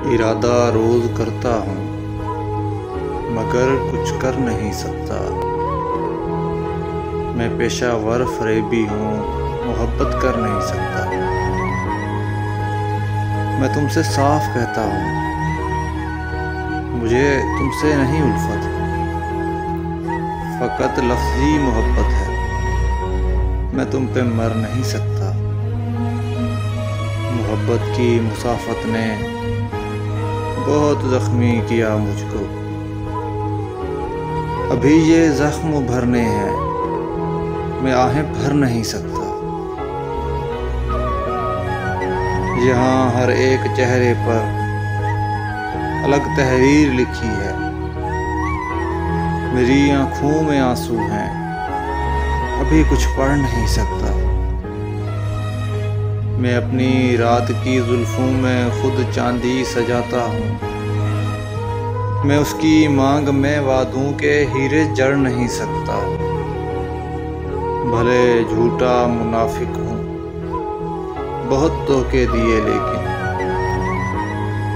इरादा रोज करता हूँ मगर कुछ कर नहीं सकता। मैं पेशावर फरेबी हूँ, मोहब्बत कर नहीं सकता। मैं तुमसे साफ कहता हूँ, मुझे तुमसे नहीं उल्फत, फ़कत लफ्ज़ी मोहब्बत है। मैं तुम पे मर नहीं सकता। मोहब्बत की मुसाफत ने बहुत ज़ख्मी किया मुझको, अभी ये ज़ख्म भरने हैं, मैं आहें भर नहीं सकता। यहाँ हर एक चेहरे पर अलग तहरीर लिखी है, मेरी आँखों में आंसू हैं, अभी कुछ पढ़ नहीं सकता। मैं अपनी रात की जुल्फों में खुद चांदी सजाता हूँ, मैं उसकी मांग में वादों के हीरे जड़ नहीं सकता। भले झूठा मुनाफिक हूँ, बहुत धोखे दिए लेकिन,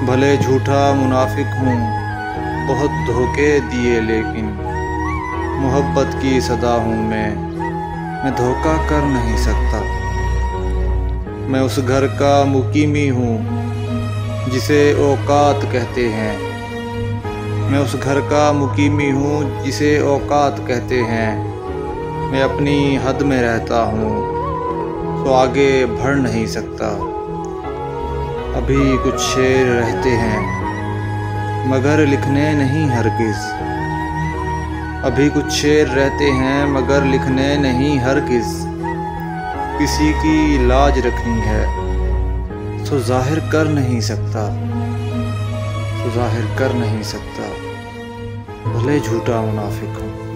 भले झूठा मुनाफिक हूँ, बहुत धोखे दिए लेकिन, मोहब्बत की सदा हूँ मैं धोखा कर नहीं सकता। मैं उस घर का मुकीमी हूँ जिसे औकात कहते हैं, मैं उस घर का मुकीमी हूँ जिसे औकात कहते हैं। मैं अपनी हद में रहता हूँ तो आगे बढ़ नहीं सकता। अभी कुछ शेर रहते हैं मगर लिखने नहीं हरगिज़, अभी कुछ शेर रहते हैं मगर लिखने नहीं हरगिज़। किसी की लाज रखनी है तो जाहिर कर नहीं सकता, तो जाहिर कर नहीं सकता, भले झूठा मुनाफिक हूँ।